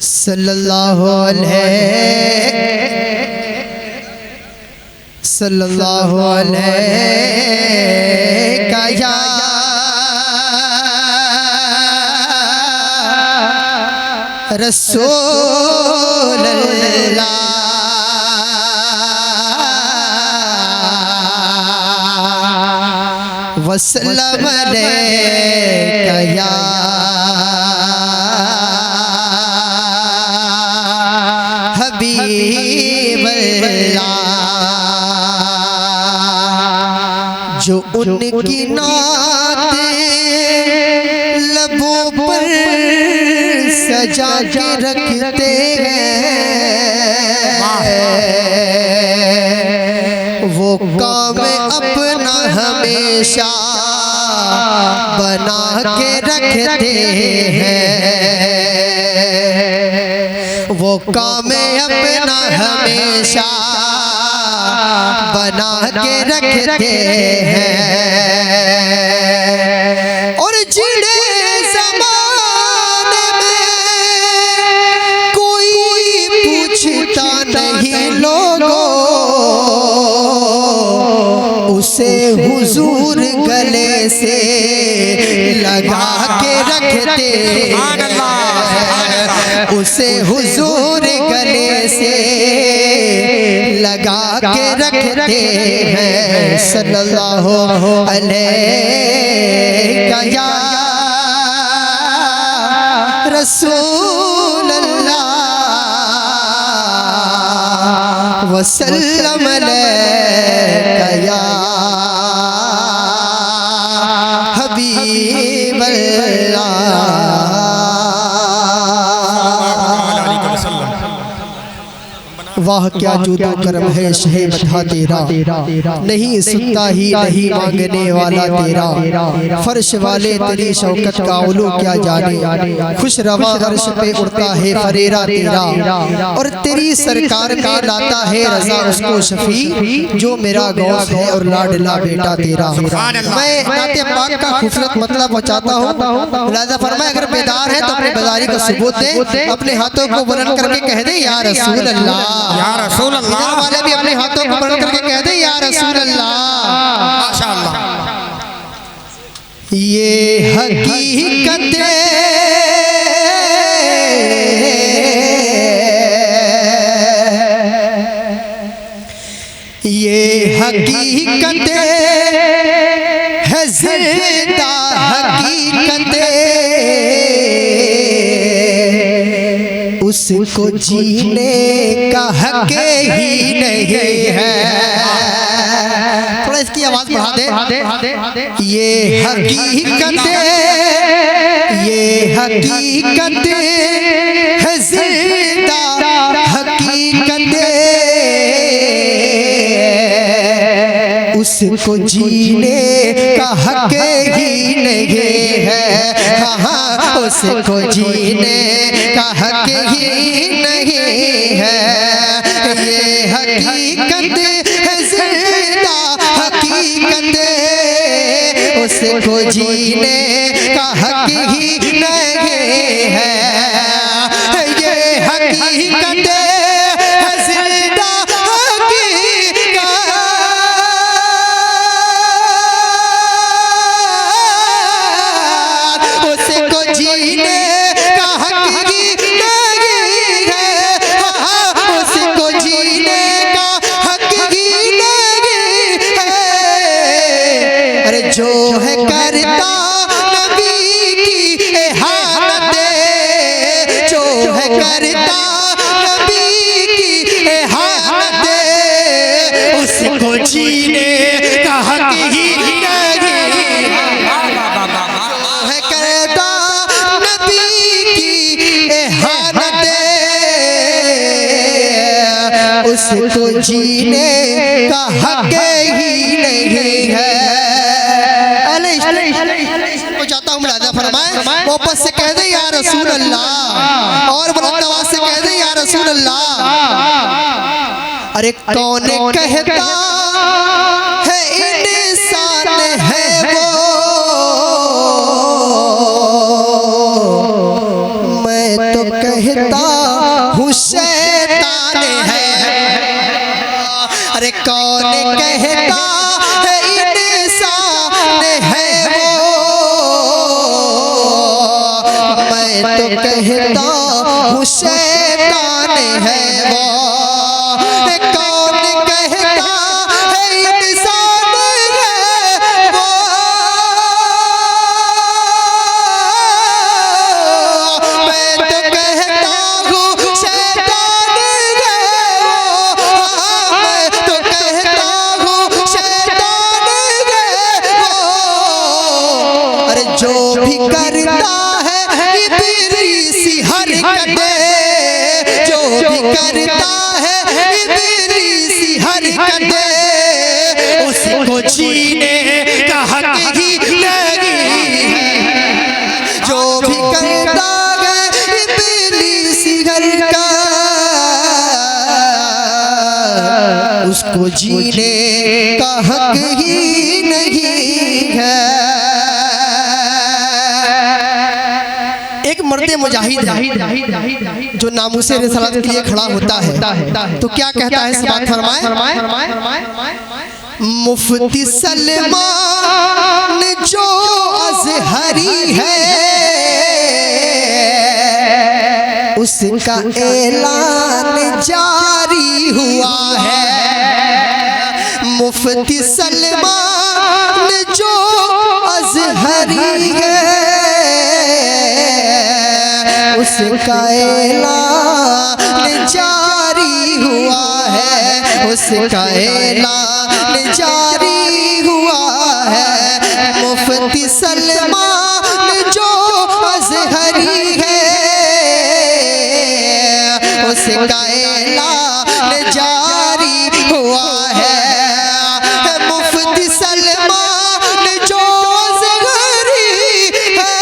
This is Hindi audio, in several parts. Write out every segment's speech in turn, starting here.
सल्लल्लाहु अलैका या रसूल अल्लाह वसल्लम अलैका या हबीब अल्लाह। जो उनकी नात लबों पर सजा के रखते हैं, वो काम अपना हमेशा बना के रखते हैं, वो काम अपना हमेशा बना के रखते हैं। और जिड़े ज़माने में कोई पूछता नहीं लोगों, उसे हुजूर गले से लगा के रखते हैं, उसे हुजूर गले से लगा के रखते हैं। सल्लल्लाहु अलैका या रसूल अल्लाह वसल्लम अलैका या हबीब अल्लाह। वाह क्या जूदो करम है शहे बता तेरा, नहीं सुनता ही नहीं मांगने वाला तेरा, फर्श वाले तेरी शौकत का उलू क्या जाने, खुश रवा अर्श पे उड़ता है फरेरा तेरा, और तेरी सरकार में लाता है रजा उसको शफी, जो मेरा गौस है और लाडला बेटा तेरा। मैं नाते पाक का खूबसूरत मतलब पहुँचाता हूँ। लिहाजा फरमाए अगर बेदार है तो अपने बेदारी का सबूत दे, अपने हाथों को बुलंद करके कह दे या रसूल अल्लाह, या रसूल अल्लाह। वाले भी अपने हाथों को बुलंद करके कह दे या रसूल अल्लाह। माशाअल्लाह। ये हकीकत ये हकीकत है ज़िंदा हकीकत, उसको जीने का हक ही नहीं है। थोड़ा इसकी आवाज बढ़ा दे। ये हकीकत है ज़िंदा हकीकत, उसको जीने का हक ही नहीं है। हाँ, उसको जीने का हक ही नहीं है। ये हकीकत है ज़िंदा हकीकत, उसको जीने का हक ही नहीं है। ये हकीकत है ज़िंदा जो है करता नबी की इहानत, जो है करता नबी की इहानत, उसको जीने का हक ही नहीं। जो है करता नबी की इहानत, उसको जीने का हक ही नहीं है। जाता हूँ मुलाजा फरमाए, मोहब्बत से कह दे या रसूल अल्लाह, और बुलंद आवाज से कह दे या रसूल अल्लाह। अरे कौन कहता है इंसान है वो, मैं तो कह कहता हूँ शैतान है, अरे कौन कहता है इंसान है वो, मैं तो कहता हूँ शैतान है वो। कौन कहता है इंसान है वो, मैं तो कहता हूँ शैतान है वो, मैं तो कहता हूँ शैतान है वो। अरे जो भी करता है इब्लीस हरकतें, जो भी करता है इब्लीस हरकतें, उसको जीने का हक ही नहीं है। जो भी करता है इब्लीस हरकत, उसको जीने का हक ही नहीं है। एक मर्दे मुजाहिद है जो नामूसे रिसालत के लिए खड़ा होता है, तो क्या कहता है इस बात फरमाए। मुफ्ती सलमान जो अज़हरी है, उसका ऐलान जारी हुआ है। मुफ्ती सलमान जो अज़हरी है, उसका ऐलान जारी हुआ है, उसका ऐलान जारी हुआ है। मुफ्ती सलमान जो अज़हरी है, उसका ऐलान जारी हुआ है। मुफ्ती सलमान जो अज़हरी है,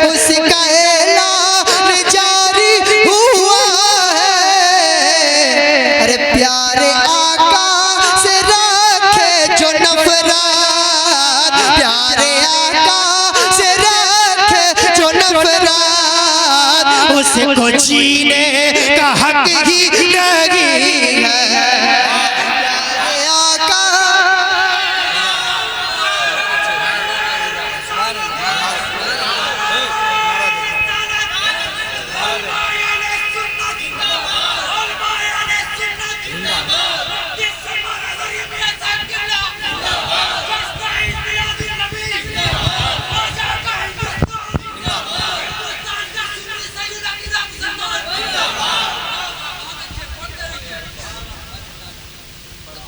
उसका ऐलान जारी हुआ है। अरे प्यारे आका से रखे जो नफरत, प्यारे आका से रखे जो नफरत, उसको जीने का हक ही नहीं है। प्यारे आका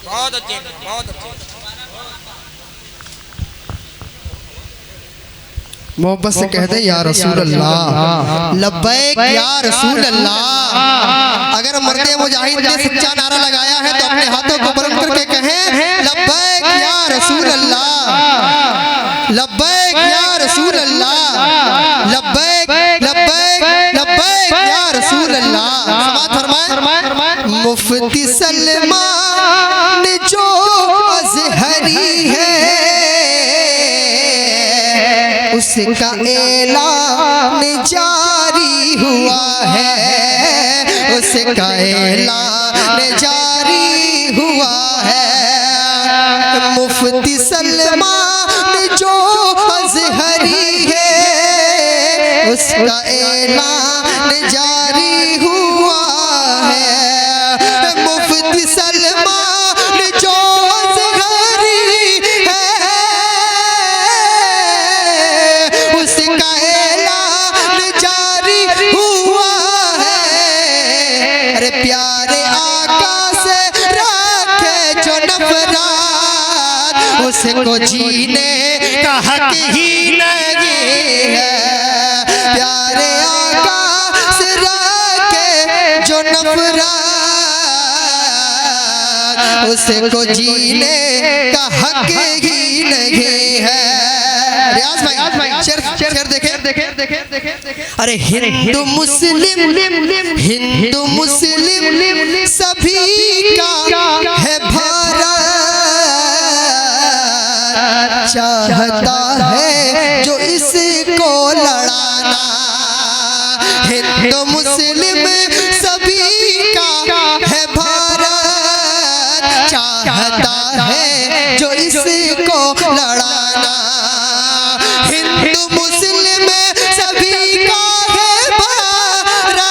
बहुत अच्छे, बहुत अच्छे। मोहब्बत से कहते या रसूल अल्लाह, लब्बैक या रसूल अल्लाह। अगर मर्दे मुजाहिद ने सच्चा नारा लगाया है तो अपने हाथों को बुलंद करके कहें लब्बैक या रसूल अल्लाह, लब्बैक या रसूल अल्लाह, लब्बैक लब्बैक लब्बैक या रसूल अल्लाह। समाअत फरमाएं। मुफ्ती सलमान जो अज़हरी है, उसका ऐलान जारी हुआ है, उसका ऐलान जारी हुआ है। मुफ्ती सलमान जो अज़हरी है, उसका ऐलान जारी हुआ है। मुफ्ती सलमान जो अज़हरी है, उसका ऐलान जारी हुआ है। अरे प्यारे आका से रखे जो नफरत, उसको जीने का हक ही नहीं है। प्यारे आका से रखे जो नफरत, उसको जीने का हक ही नहीं है। रियाज भाई शेर देखे। अरे हिंदू मुस्लिम, हिंदू मुस्लिम सभी का है भारत, चाहता है जो इसको को लड़ाना। हिंदू मुस्लिम सभी का है भारत, चाहता है जो इसको लड़ाना। हिंदू मुस्लिम सभी का है भारत,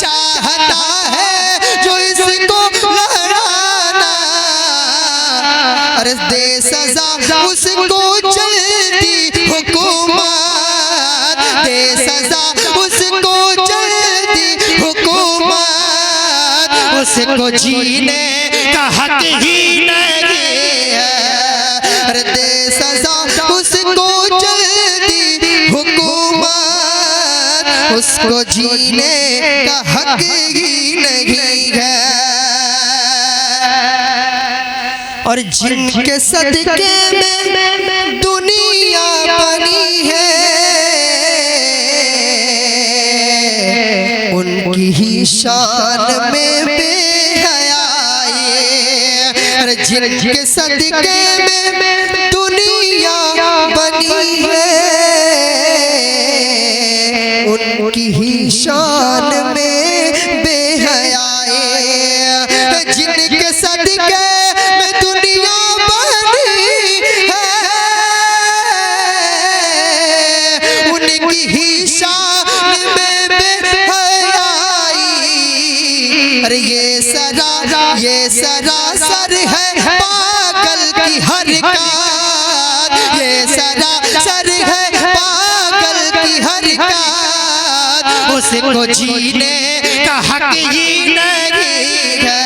चाहता है जो इसको लड़ाना। अरे दे सजा उसको चलती हुकूमत, दे सजा उसको चलती हुकूमत, उसको जीने का हक ही नहीं है। अरे दे सजा उसको चलती हुकूमत, उसको जीने का हक ही नहीं है। और जिनके सदके में दुनिया बनी है, उनकी ही शान में बेहयाई। और जिनके सदके में दुनिया बनी है, उनकी ही शान में बेहयाई। जिनके सदके ही शान में बेहयाई। अरे ये सरासर है पागल की हरकत, ये सरासर है पागल की हरकत, उसको जीने का हक ही नहीं है।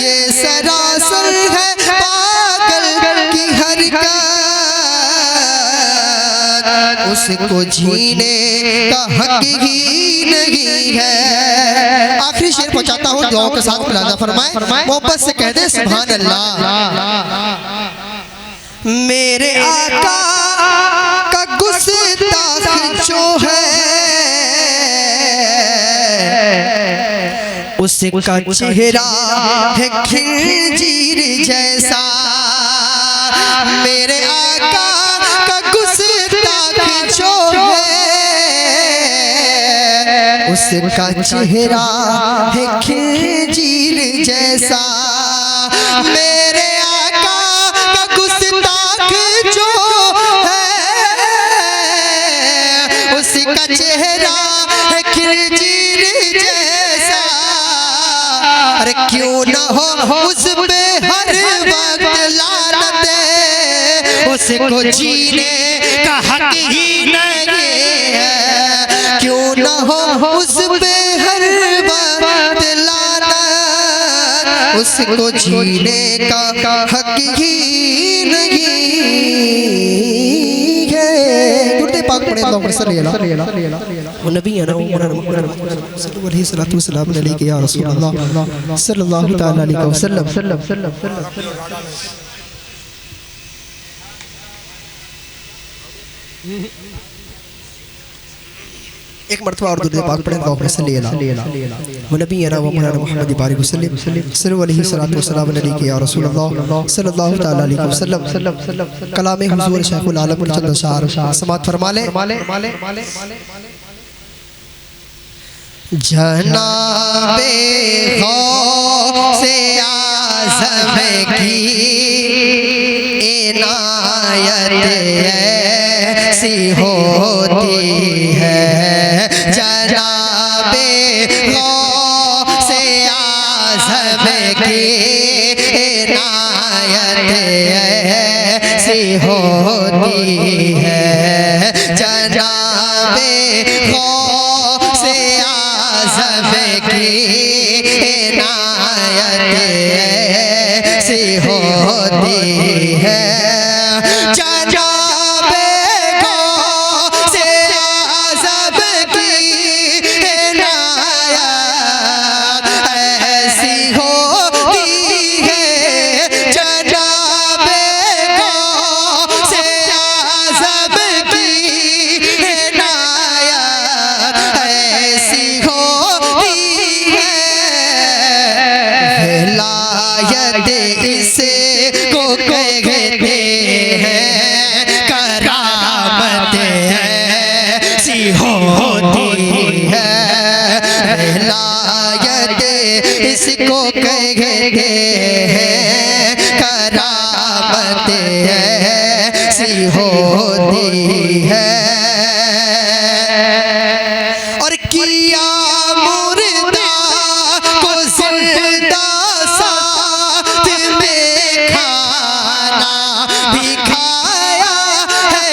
ये सरासर है पागल की हरकत, उसको जीने का हक ही नहीं है। आखिरी शेर पहुंचाता हूँ, दुआओं के साथ मुलाजा फरमाए, मोहब्बत से कह दे सुभान अल्लाह। मेरे आका का गुस्ताख जो है, उसका चेहरा है खंजीर जैसा। मेरे आका का गुस्ताख जो है, उसका चेहरा है खंजीर जैसा। मेरे आका का गुस्ताख जो है, उसका चेहरा है खंजीर जैसा। अरे क्यों न हो उस पे हर वक्त लानत, उसको जीने का हक ही नहीं है। क्यों न हो उस पे हर वक्त लानत, उसको जीने का हक ही नहीं है। गुरदे पाक पढ़े अल्लाहुम्मा सल्ली अला नबी अना सल्लल्लाहु अलैहि या रसूल अल्लाह सल्लल्लाहु तआला अलैहि वसल्लम। एक मरतबा और दुरूद पाक पढ़े अल्लाहुम्मा सल्ली अला नबी अना व मौलाना मुहम्मद बारिक वसल्लम सल्लल्लाहु अलैहि सल्लल्लाहु वसल्लम अलैहि या रसूल अल्लाह सल्लल्लाहु तआला अलैहि वसल्लम। कलाम हुजूर शेखुल आलम चंद अशार समाअत फरमा ले। जनाबे गौसे आज़म की इनायत ऐसी होती है। जनाबे गौसे आज़म की इनायत ऐसी होती है। जनाबे गौसे आज़म की इनायत ऐसी होती है। जनाबे गौसे आज़म की इनायत ऐसी होती है। जनाबे गौसे आज़म की इनायत ऐसी होती है। विलायत इसे को कहते हैं, इसको कहते हैं करामत ऐसी होती है। और किया मुर्दा को जिंदा साथ में खाना भी खाया है।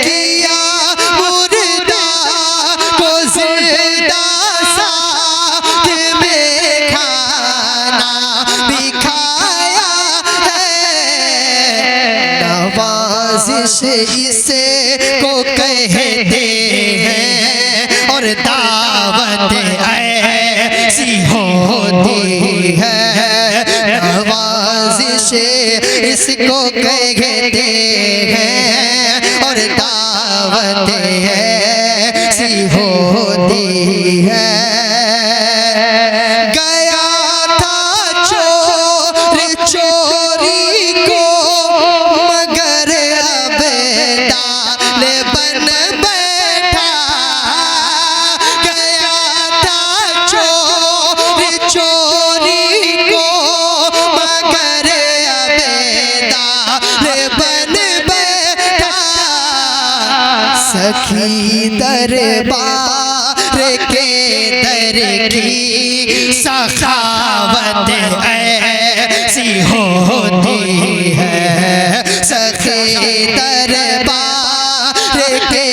किया मुर्दा को जिंदा साथ में खाना भी खाया है। नवाजिश इसे को कहते हैं और दावत ऐसी होती है। नवाजिश इसको कहते हैं और दावत ऐसी होती है। गया था चोर चोरी को मगर अब दाले बन बैठा। गया था चोर चोरी को मगर अब दाले बन बैठा। सखी दरबार के दर की सखावत ऐसी होती है। सखी दरबार के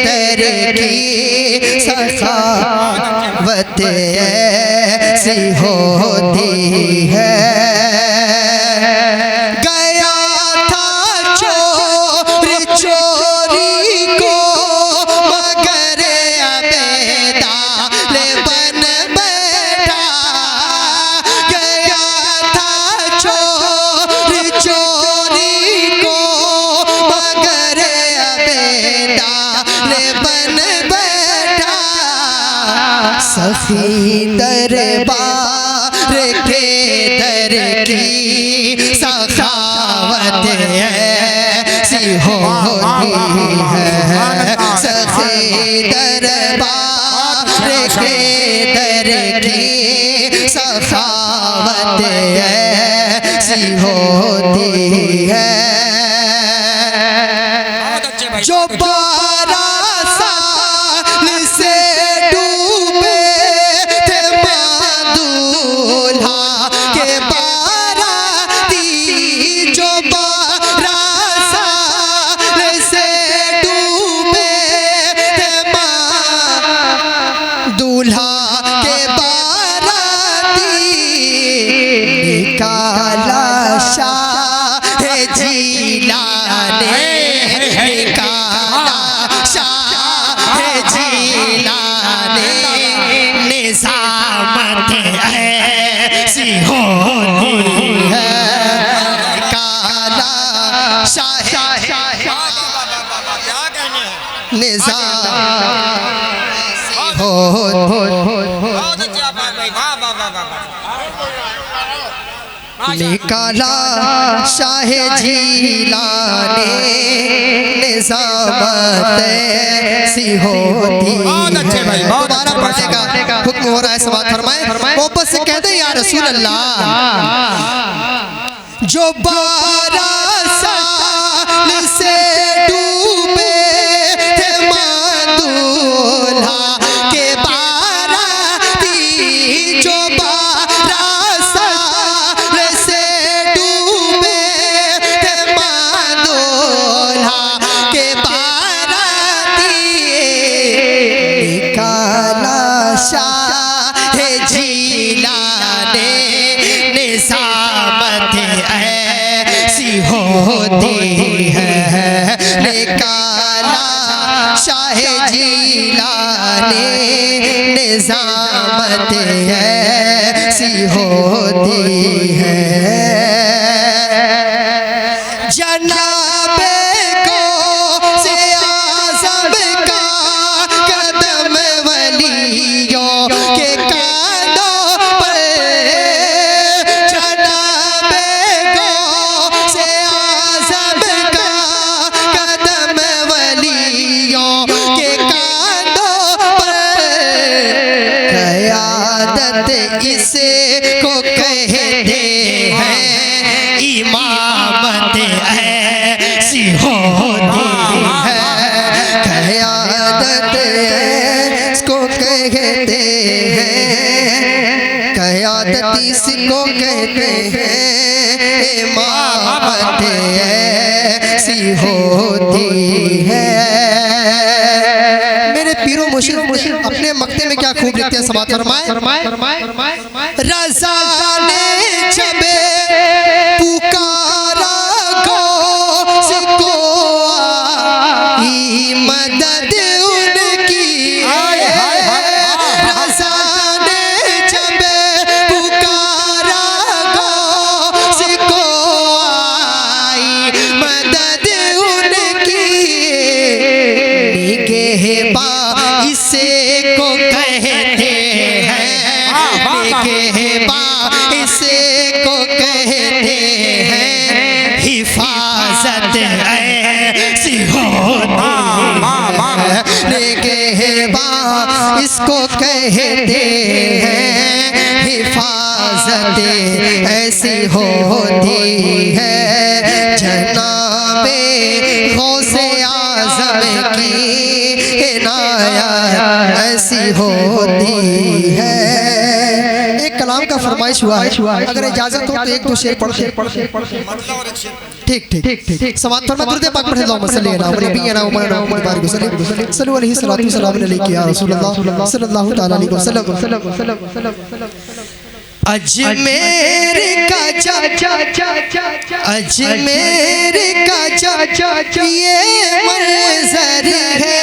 दर की सखावत ऐसी होती है। गया था चोर चोरी को मगर अब दाले बन बैठा। गया था चोर चोरी को मगर अब दाले बन बैठा। सखी दरबार के दर की सखावत ऐसी होती है। सखी दरबार के दर की सखावत ऐसी होती है। बहुत अच्छे भाई। जो 12 साल से डूबे थे माँ दूल्हा के बाराती। जो 12 साल से डूबे थे माँ दूल्हा के बाराती। निकाला शाह जिलाने निकाला शाह जिलाने। निजामत ऐसी होती है। निकाला शाह क्या कहने हैं। निजामत ऐसी बहुत अच्छे आप भाई। वाह वाह वाह वाह वाह। निकाला शाह जिलाने। निजामत ऐसी होती बहुत अच्छे भाई। है। बहुत दोबारा पढ़ने का हुक्म हो रहा है। समात फरमाए। मोहब्बत से कहते या रसूल अल्लाह। जो 12 साल से डूबे थे माँ दूल्हा के बाराती। जो 12 साल से डूबे थे माँ दूल्हा के बाराती। निकाला शाह जिलाने। निजामत ऐसी होती है। निकाला शाह जिलाने। निजामत ऐसी होती है। जनाबे को से आज़म का कदम वलियों के कानों पर। जनाबे को से आज़म का कदम वलियों के कानों पर। क़यादत इस इसे को कहते हैं इमामत ऐसी होती है, क़यादत इसको कहते हैं, क़यादत इसको कहते हैं, इमामत ऐसी होती है। मेरे पीरो मुर्शिद अपने मक्ते में क्या खूब लिखते हैं, समात फरमाए। रज़ा ने जब पुकारा गौस को आई मदद उनकी, रज़ा ने जब पुकारा गौस को आई मदद उनकी, निगहबा इसे को कहते हैं, निगहबा इसे को कहते हैं, हिफाजत ऐसी होती है, निगहबा इसको कहते हैं, हिफाजत ऐसी होती है, जनाबे गौसे आज़म की इनायत ऐसी होती है। एक कलाम का फरमाइश हुआ है, अगर इजाजत हो तो एक दो शेर पढ़। ठीक ठीक ठीक समात फरमा दुरूद पाक पढ़े, अल्लाहुम्मा सल्ली अला नबीना मुहम्मद बारिक वसल्लम सल्लल्लाहु अलैहि वसल्लम या रसूलल्लाह सल्लल्लाहु तआला अलैहि वसल्लम। अजमेर का अजमेर का ये मंजर है,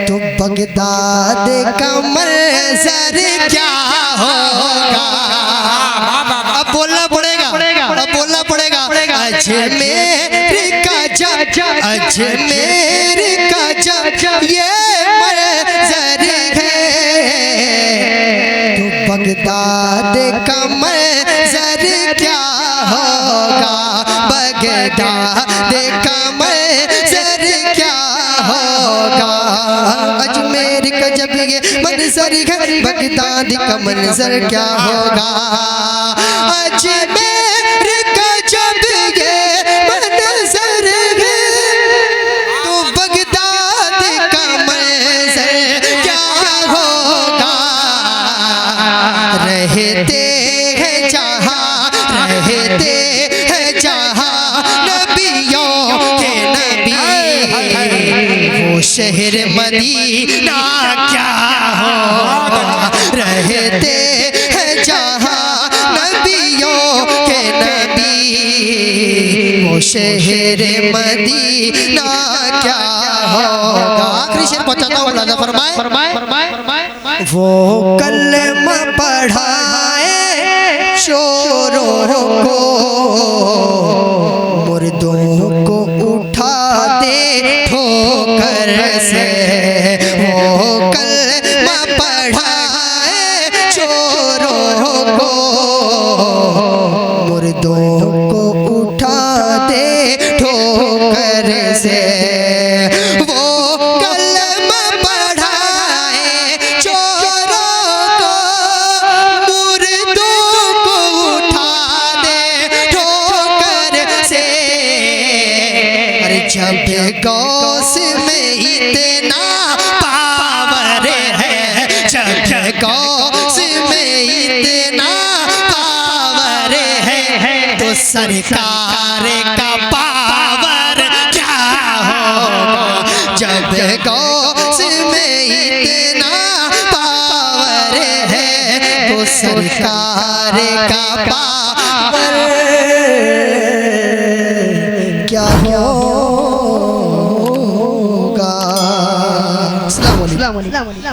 तो बगदाद का मंजर क्या होगा। अब बोलना पड़ेगा, अब बोलना पड़ेगा। अजमेर का अजमेर का ये मंजर है, तो बगदाद का मंजर क्या होगा, बगदाद का मंजर क्या होगा। अजमेर का जब ये मंजर है, बगदाद का मंजर क्या होगा। अजमेर का जब ये मंजर है, तो बगदाद का मंजर क्या होगा। रहते हैं जहाँ, रहते हैं जहाँ नबियों के नबी, वो शहर मदीना क्या होगा। रहते हैं जहाँ नबियों के नबी, वो शहर मदीना क्या होगा। आखिरी शेर पहुंचाता हूँ, मुलाज़ा फरमाए। वो कलमा पढ़ाए शोरों को, मुर्दों को उठा दे ठोकर से। वो कलमा पढ़ाए शोरों को, मुर्दों को उठा दे ठोकर से। वो कलमा पढ़ाए चोरों को, मुर्दों को उठा दे ठोकर से। अरे जब गौस में इतना पावर है, जब गौस में इतना पावर है, तो सरकार का पावर क्या होगा। जब गौस में इतना पावर है, तो सरकार का पावर क्या होगा। अस्सलाम वालेकुम।